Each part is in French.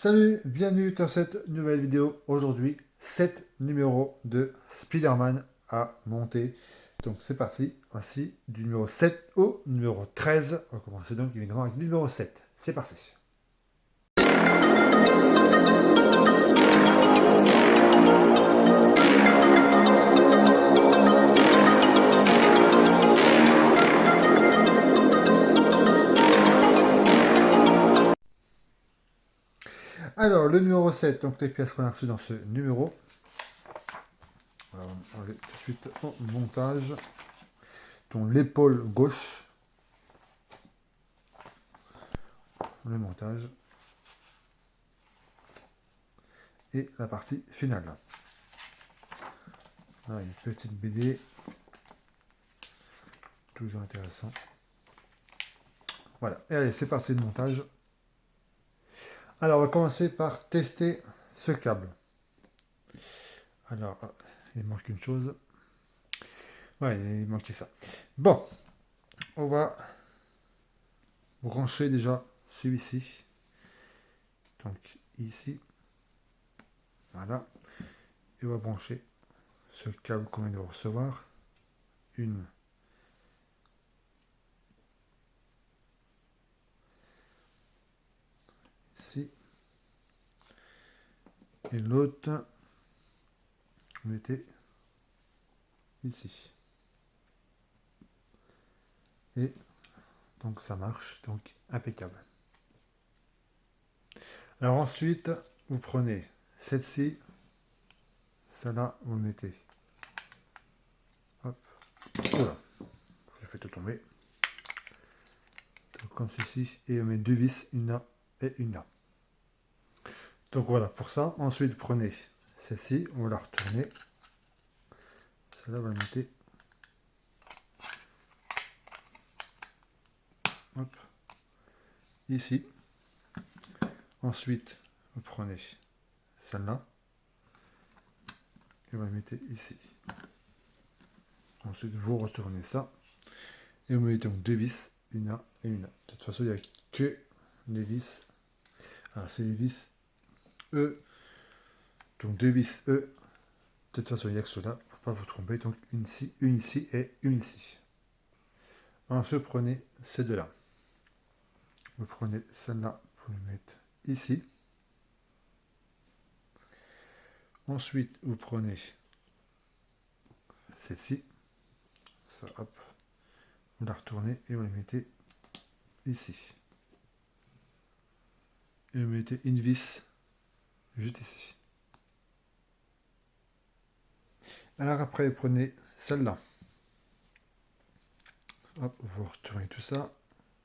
Salut, bienvenue dans cette nouvelle vidéo. Aujourd'hui, 7 numéros de Spider-Man à monter. Donc c'est parti, voici du numéro 7 au numéro 13. On va commencer donc évidemment avec le numéro 7. C'est parti. Alors, le numéro 7, donc les pièces qu'on a reçues dans ce numéro. Alors, on va aller tout de suite au montage. Donc l'épaule gauche. Le montage. Et la partie finale. Là, une petite BD. Toujours intéressant. Voilà. Et allez, c'est parti le montage. Alors, on va commencer par tester ce câble. Alors, il manque une chose. Ouais, il manquait ça. Bon, on va brancher déjà celui-ci. Donc, ici. Voilà. Et on va brancher ce câble qu'on vient de recevoir. Une. Ici. Et l'autre, on mettait ici. Et donc ça marche, donc impeccable. Alors ensuite, vous prenez celle-ci, celle-là, vous le mettez. Hop. Voilà. Je fais tout tomber. Donc, comme ceci, et on met deux vis, une là et une là. Donc voilà pour ça. Ensuite, vous prenez celle-ci, on va la retourner. Celle-là, vous la mettez. Hop. Ici. Ensuite, vous prenez celle-là et vous la mettez ici. Ensuite, vous retournez ça et vous mettez donc deux vis, une là et une là. De toute façon, il n'y a que les vis. Alors, c'est les vis E. Donc, deux vis E. De toute façon, il n'y a que cela pour ne pas vous tromper. Donc, une ici et une ici. Ensuite, prenez ces deux-là. Vous prenez celle-là pour le mettre ici. Ensuite, vous prenez celle-ci. Ça, hop. Vous la retournez et vous la mettez ici. Et vous mettez une vis juste ici. Alors après, vous prenez celle-là. Hop, vous retournez tout ça.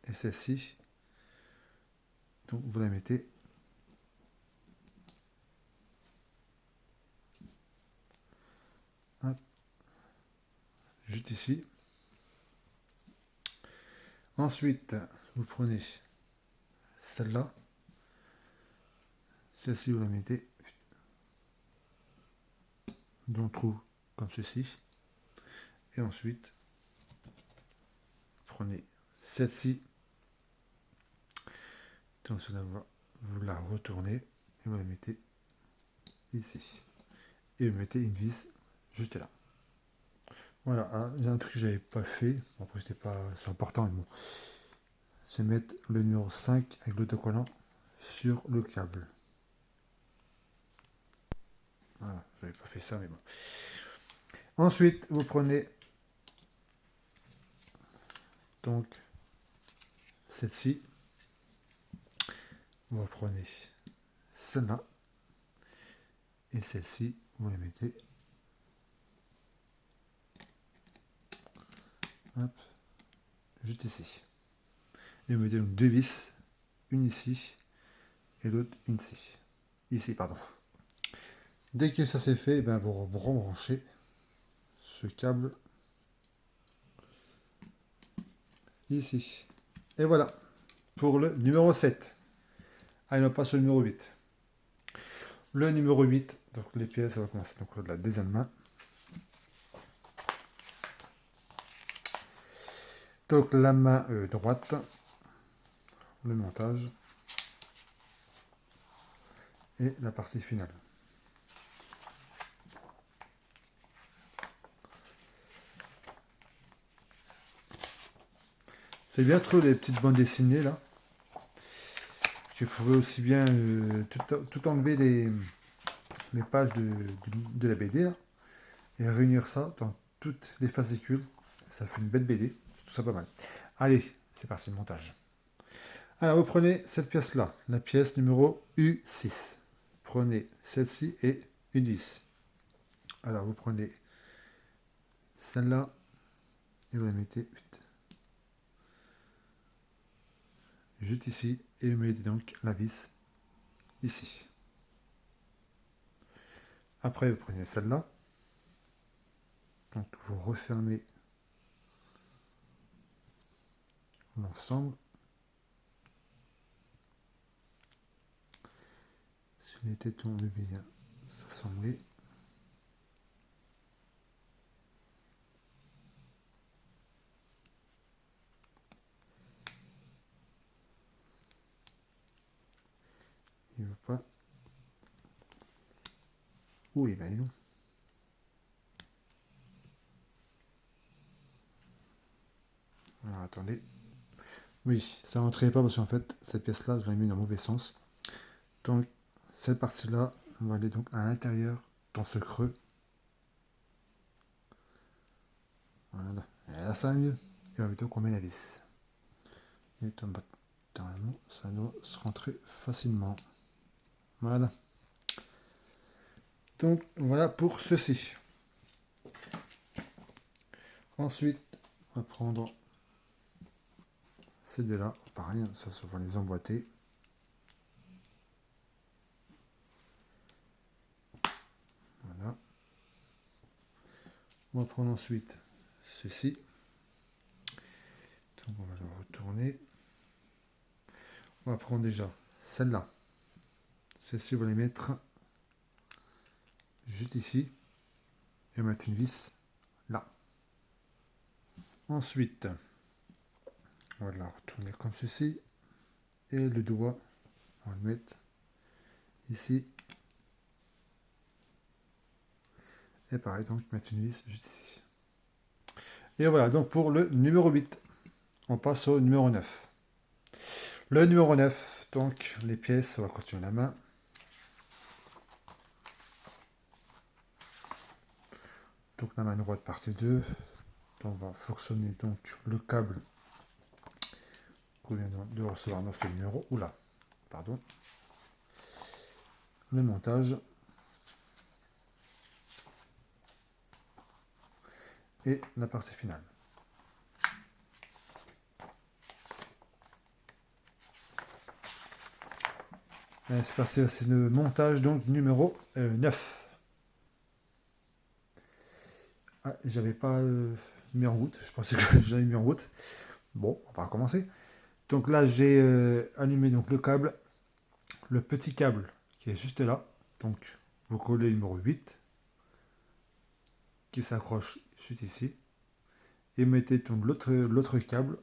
Et celle-ci. Donc vous la mettez hop, juste ici. Ensuite, vous prenez celle-là. Celle-ci, vous la mettez dans le trou comme ceci. Et ensuite, prenez celle-ci. Donc cela va, vous la retournez et vous la mettez ici. Et vous mettez une vis juste là. Voilà, hein, j'ai un truc que j'avais pas fait. Bon, après, c'était pas, c'est important, mais bon. C'est mettre le numéro 5 avec l'autocollant sur le câble. Voilà, j'avais pas fait ça, mais bon. Ensuite, vous prenez donc celle-ci. Vous prenez celle-là. Et celle-ci, vous les mettez. Hop, juste ici. Et vous mettez donc deux vis, une ici et l'autre une ici. Ici, pardon. Dès que ça c'est fait, eh ben, vous rebranchez ce câble ici. Et voilà, pour le numéro 7. Allez, on passe au numéro 8. Le numéro 8, donc les pièces, ça va commencer donc de la deuxième main. Donc la main droite, le montage. et la partie finale. C'est bien trop les petites bandes dessinées là. Je pouvais aussi bien tout enlever les pages de la BD là, et réunir ça dans toutes les fascicules. Ça fait une belle BD, je trouve ça pas mal. Allez, c'est parti, le montage. Alors vous prenez cette pièce là, la pièce numéro U6. Prenez celle-ci et une vis. Alors vous prenez celle-là et vous la mettez juste ici et vous mettez donc la vis ici. Après vous prenez celle-là, donc vous refermez l'ensemble. Si les tétons de bien s'assembler. Il veut pas. Où il va, il est où? Alors attendez. Oui, ça rentrait pas parce qu'en fait, cette pièce-là, je l'ai mis dans le mauvais sens. Donc, cette partie-là, on va aller donc à l'intérieur, dans ce creux. Voilà. Et là, ça va mieux. Et on va plutôt qu'on met la vis. Et normalement, ça doit se rentrer facilement. Voilà. Donc, voilà pour ceci. Ensuite, on va prendre ces deux-là. Pareil, ça se va les emboîter. Voilà. On va prendre ensuite ceci. Donc on va le retourner. On va prendre déjà celle-là. Celle-ci, on va les mettre juste ici. Et mettre une vis là. Ensuite, on va la retourner comme ceci. Et le doigt, on va le mettre ici. Et pareil, donc mettre une vis juste ici. Et voilà, donc pour le numéro 8. On passe au numéro 9. Le numéro 9, donc les pièces, on va continuer la main. Donc la main droite partie 2. On va fonctionner donc le câble qu'on vient de recevoir dans ce numéro. Oula, pardon. Le montage. Et la partie finale. C'est parti, c'est le montage donc numéro 9. Ah, j'avais pas mis en route, je pensais que j'avais mis en route. Bon, on va recommencer. Donc là, j'ai allumé donc le câble, le petit câble qui est juste là. Donc, vous collez le numéro 8 qui s'accroche juste ici. Et mettez donc l'autre câble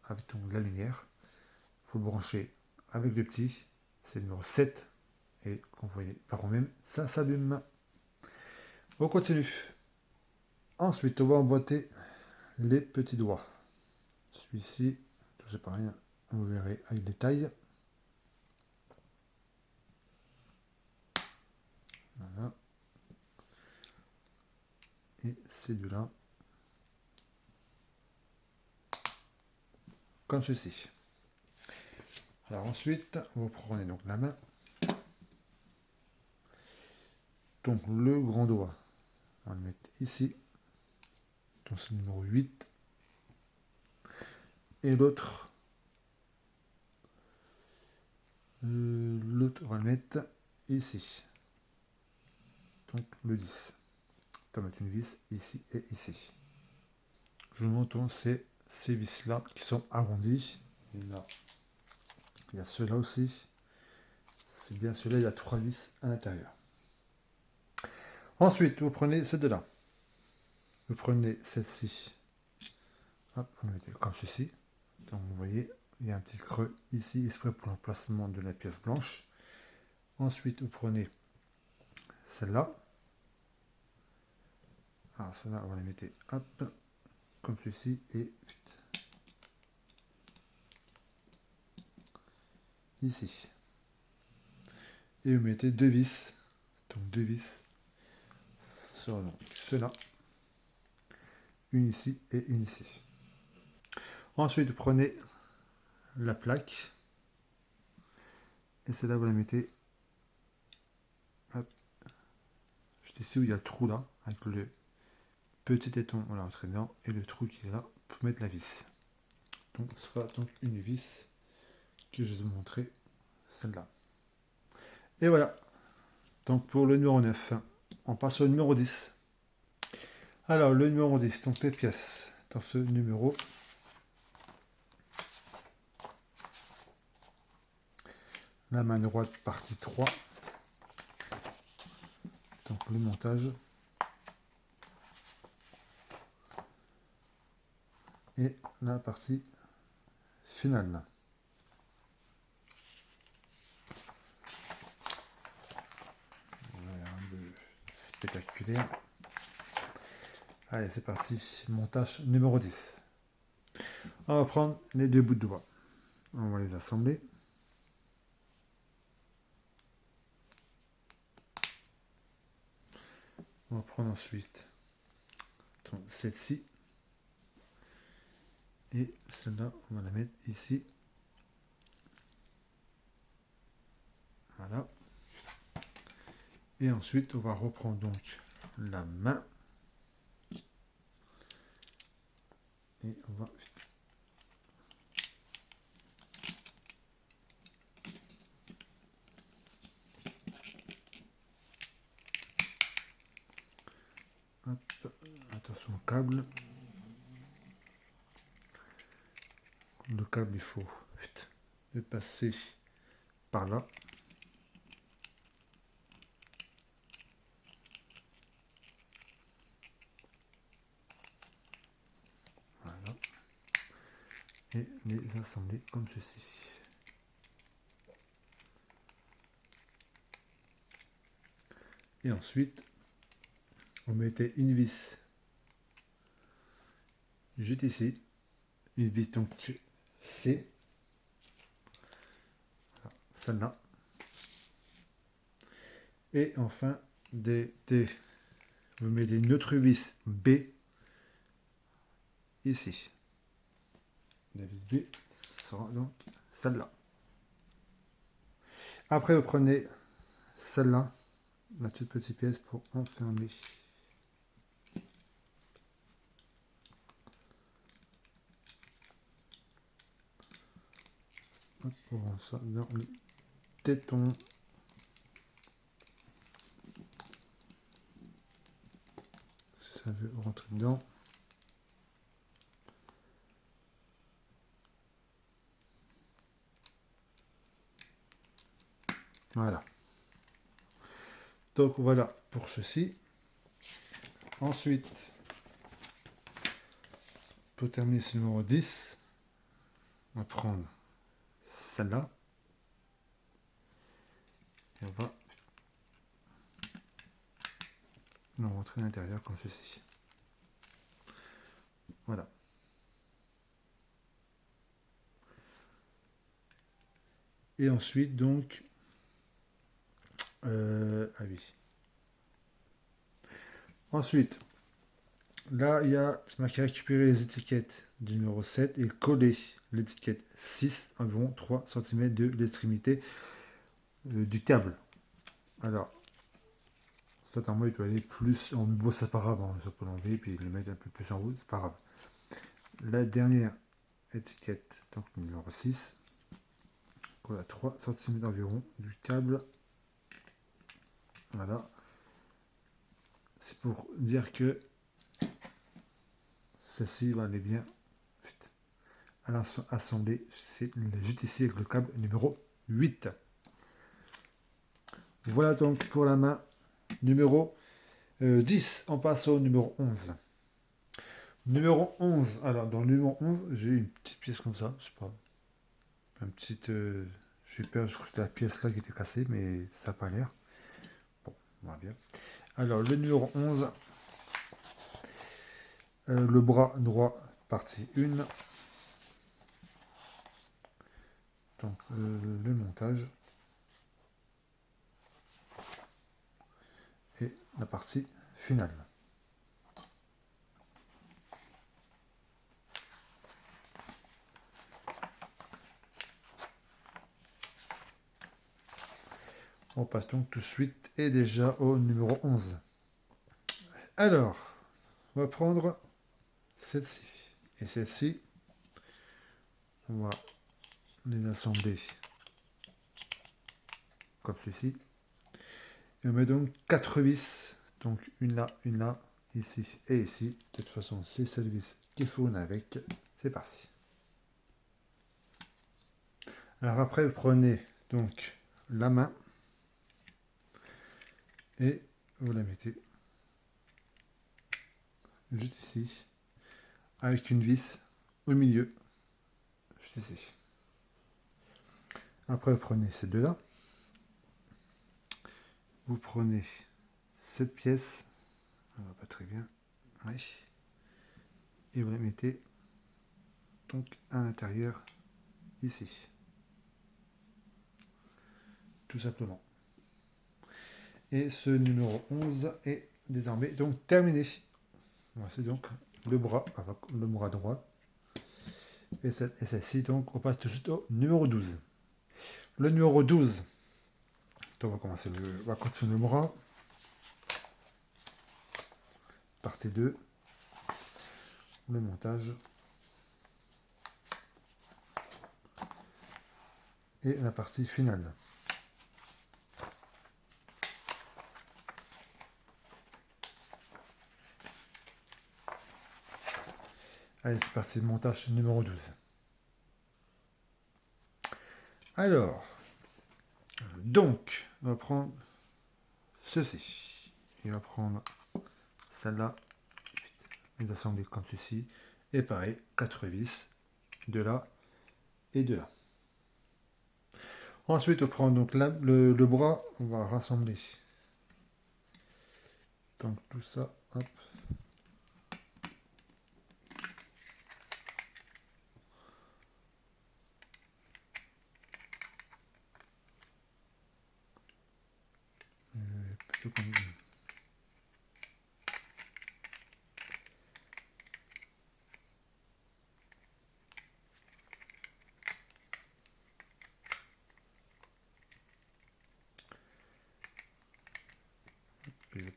avec donc la lumière. Il faut le brancher avec le petit, c'est le numéro 7. Et comme vous voyez par vous-même, ça s'allume. On continue. Ensuite, on va emboîter les petits doigts. Celui-ci, tout c'est pas rien, vous verrez avec les tailles. Voilà. Et celui-là, comme ceci. Alors ensuite, vous prenez donc la main. Donc le grand doigt, on va le mettre ici. Donc c'est le numéro 8. Et l'autre, on va le mettre ici. Donc le 10. On va mettre une vis ici et ici. Je vous montre ces vis-là qui sont arrondies. Et là, il y a ceux-là aussi. C'est bien celui-là, il y a 3 vis à l'intérieur. Ensuite, vous prenez ces deux-là. Vous prenez celle-ci. Hop, vous mettez comme ceci. Donc vous voyez, il y a un petit creux ici, exprès pour l'emplacement de la pièce blanche. Ensuite, vous prenez celle-là. Alors, celle-là, on va la mettre hop, comme ceci, et ici. Et vous mettez deux vis, donc deux vis sur cela, une ici et une ici. Ensuite, vous prenez la plaque, et celle-là, vous la mettez hop, juste ici où il y a le trou là, avec le petit éton, voilà, entré dedans, et le trou qui est là pour mettre la vis. Donc, ce sera donc une vis que je vais vous montrer, celle-là. Et voilà. Donc, pour le numéro 9, on passe au numéro 10. Alors, le numéro 10, donc les pièces dans ce numéro. La main droite, partie 3. Donc, le montage. Et la partie finale. Voilà, un peu spectaculaire. Allez, c'est parti. Montage numéro 10. On va prendre les deux bouts de doigts. On va les assembler. On va prendre ensuite celle-ci. Et celle-là, on va la mettre ici. Voilà. Et ensuite, on va reprendre donc la main. Et on va... Hop. Attention au câble. Le câble, il faut le passer par là. Voilà. Et les assembler comme ceci. Et ensuite, on mettait une vis juste ici. Une vis donc C. Voilà, celle-là. Et enfin, vous mettez une autre vis B ici. La vis B sera donc celle-là. Après, vous prenez celle-là, la toute petite pièce pour enfermer. Hop, on rentre ça dans le téton. Si ça veut rentrer dedans. Voilà. Donc voilà pour ceci. Ensuite, pour terminer ce numéro 10, on va prendre celle-là. Et on va le rentrer à l'intérieur comme ceci. Voilà. Et ensuite, donc, ah oui. Ensuite, là, il y a, c'est marqué récupérer les étiquettes du numéro 7 et coller l'étiquette 6, environ 3 cm de l'extrémité du câble. Alors, certainement, il peut aller plus en haut, c'est pas grave, hein, ça peut l'enlever, puis le mettre un peu plus en haut, c'est pas grave. La dernière étiquette, donc numéro 6, colle à 3 cm environ du câble. Voilà. C'est pour dire que ceci va aller bien à assembler. C'est juste ici avec le câble numéro 8. Voilà donc pour la main numéro 10. On passe au numéro 11. Numéro 11. Alors dans le numéro 11, j'ai une petite pièce comme ça. Je sais pas. Une petite... je J'ai peur, je crois que c'était la pièce là qui était cassée, mais ça n'a pas l'air. Bon, on va bien. Alors, le numéro 11, le bras droit, partie 1. Donc, le montage. Et la partie finale. On passe donc tout de suite et déjà au numéro 11. Alors, on va prendre celle-ci. Et celle-ci, on va les assembler comme ceci. Et on met donc 4 vis. Donc une là, ici et ici. De toute façon, c'est cette vis qu'il faut une avec. C'est parti. Alors après, vous prenez donc la main et vous la mettez juste ici, avec une vis au milieu, juste ici. Après, vous prenez ces deux-là. Vous prenez cette pièce, ça va pas très bien, oui, et vous la mettez donc à l'intérieur, ici, tout simplement. Et ce numéro 11 est désormais donc terminé. Voici donc le bras, avec le bras droit. Et celle-ci, donc on passe tout de suite au numéro 12. Le numéro 12, donc on va continuer le bras. Partie 2, le montage. Et la partie finale. Allez, c'est parti, le montage numéro 12. Alors, donc, on va prendre ceci. Il va prendre celle-là, les assembler comme ceci. Et pareil, 4 vis, de là et de là. Ensuite, on prend donc le bras, on va rassembler. Donc tout ça, hop. Plutôt comme...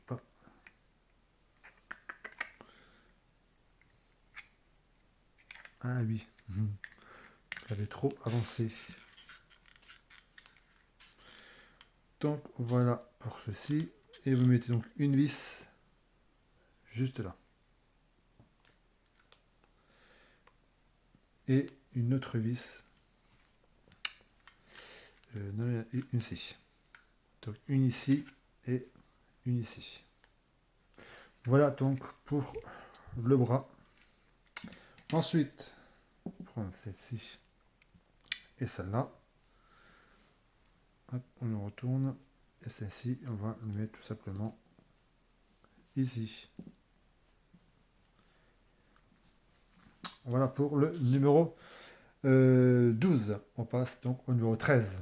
pas. Ah oui, j'avais trop avancé. Donc voilà pour ceci. Et vous mettez donc une vis juste là. Et une autre vis. Non, une ici. Donc une ici et une ici. Voilà donc pour le bras. Ensuite, prendre celle-ci et celle-là. On le retourne. Et celle-ci, on va le mettre tout simplement ici. Voilà pour le numéro 12. On passe donc au numéro 13.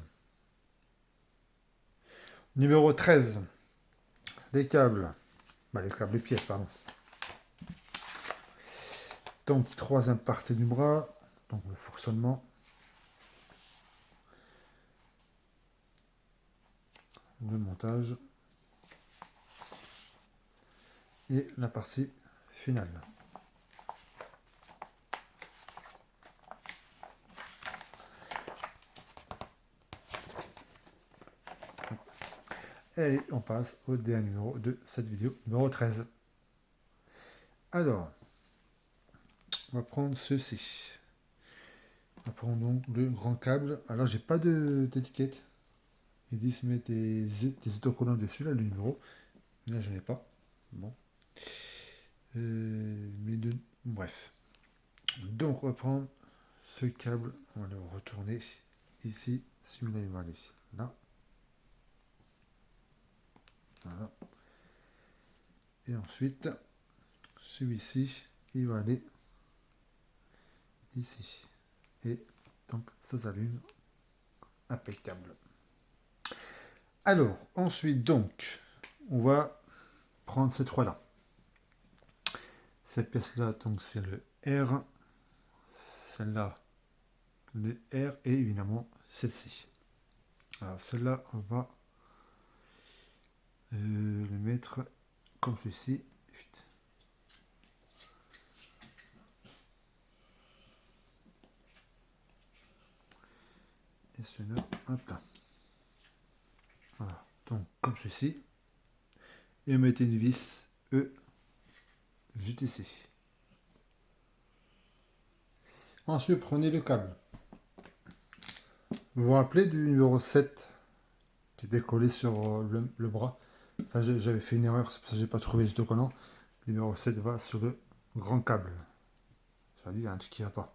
Numéro 13. Les câbles. Les pièces, pardon. Donc, troisième partie du bras. Donc, le fonctionnement. Le montage. Et la partie finale. Et allez, on passe au dernier numéro de cette vidéo, numéro 13. Alors, on va prendre ceci. On va prendre donc le grand câble. Alors, j'ai pas d'étiquette. Ils disent mettre des autocollants dessus, là, le numéro. Là, je n'ai pas. Bon. Bref. Donc, on va prendre ce câble. On va le retourner ici. Celui-là, il va aller là. Voilà. Et ensuite, celui-ci, il va aller ici. Et donc, ça s'allume. Impeccable. Alors, ensuite, donc, on va prendre ces trois-là. Cette pièce-là, donc, c'est le R. Celle-là, le R. Et évidemment, celle-ci. Alors, celle-là, on va le mettre comme ceci. Et celui-là, hop là. Voilà, donc comme ceci. Et mettez une vis E juste ici. Ensuite, prenez le câble. Vous vous rappelez du numéro 7 qui était collé sur le bras. Enfin, j'avais fait une erreur, c'est pour ça que j'ai pas trouvé ce collant. Le numéro 7 va sur le grand câble. Ça dit, il y a un truc qui va pas.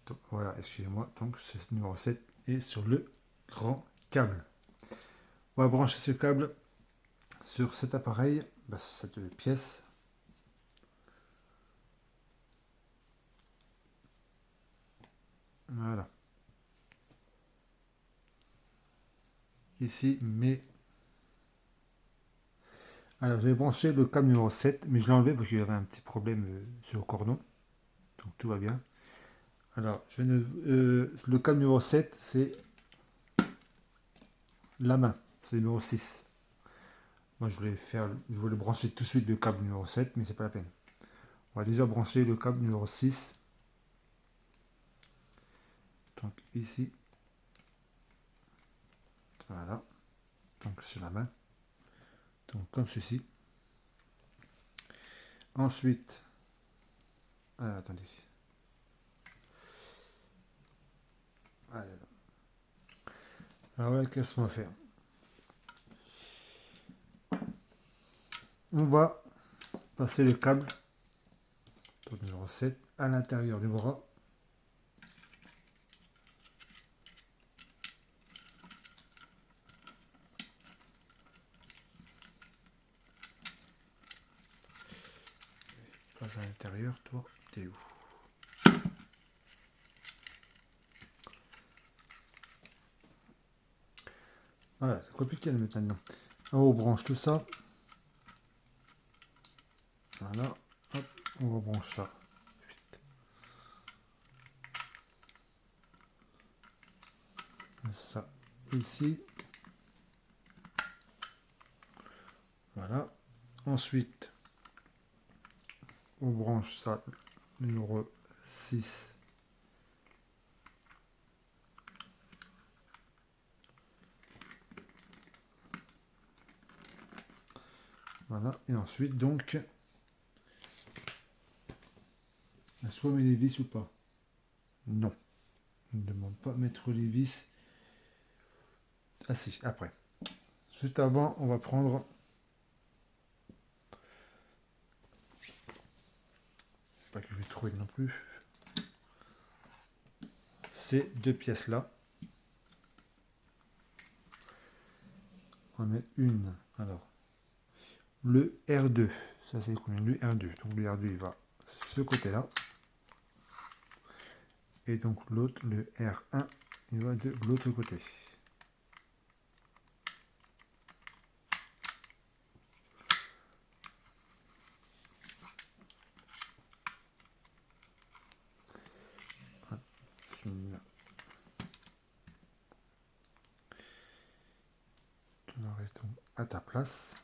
Donc, voilà, excusez-moi. Donc, ce numéro 7 est sur le grand câble. On va brancher ce câble sur cet appareil, cette pièce. Voilà. Ici, mais... Alors, j'ai branché le câble numéro 7, mais je l'ai enlevé parce qu'il y avait un petit problème sur le cordon. Donc, tout va bien. Alors, le câble numéro 7, c'est la main. C'est le numéro 6. Moi, je voulais brancher tout de suite le câble numéro 7, mais c'est pas la peine. On va déjà brancher le câble numéro 6. Donc, ici. Voilà. Donc, sur la main. Donc, comme ceci. Ensuite, attendez. Allez, alors voilà, qu'est-ce qu'on va faire? On va passer le câble numéro 7 à l'intérieur du bras. Passe à l'intérieur, toi, t'es où? Voilà, c'est compliqué de mettre maintenant. On branche tout ça. Voilà, hop, on rebranche ça. Ça ici. Voilà. Ensuite, on branche ça, numéro 6. Voilà. Et ensuite, donc, est-ce qu'on met les vis ou pas? Non. On ne demande pas mettre les vis. Ah si, après. Juste avant, on va prendre... Pas que je vais trouver non plus. Ces deux pièces-là. On va mettre une. Alors, le R2. Ça, c'est combien? Le R2. Donc, le R2, il va ce côté-là. Et donc, l'autre, le R1, il va de l'autre côté. Tu en restes à ta place.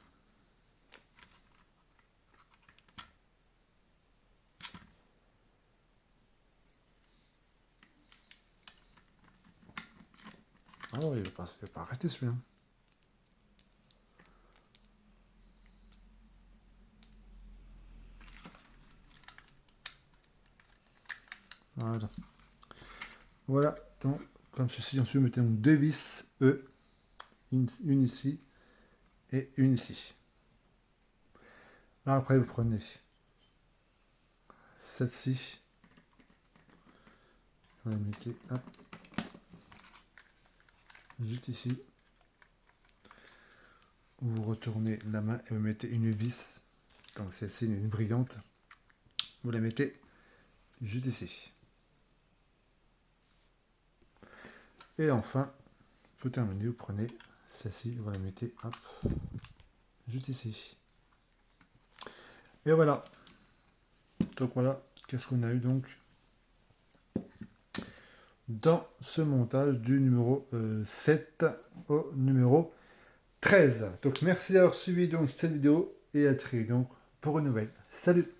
Ah oui, il ne va pas rester celui-là. Voilà. Voilà. Donc, comme ceci, ensuite, mettons deux vis E. Une ici et une ici. Là, après, vous prenez celle-ci. Vous la mettez, hop. juste ici. Vous retournez la main et vous mettez une vis. Donc celle-ci, une vis brillante. Vous la mettez juste ici. Et enfin, pour terminer, vous prenez celle-ci, vous la mettez hop, juste ici. Et voilà. Donc voilà, qu'est-ce qu'on a eu donc dans ce montage du numéro 7 au numéro 13. Donc merci d'avoir suivi donc cette vidéo et à très vite donc pour une nouvelle. Salut!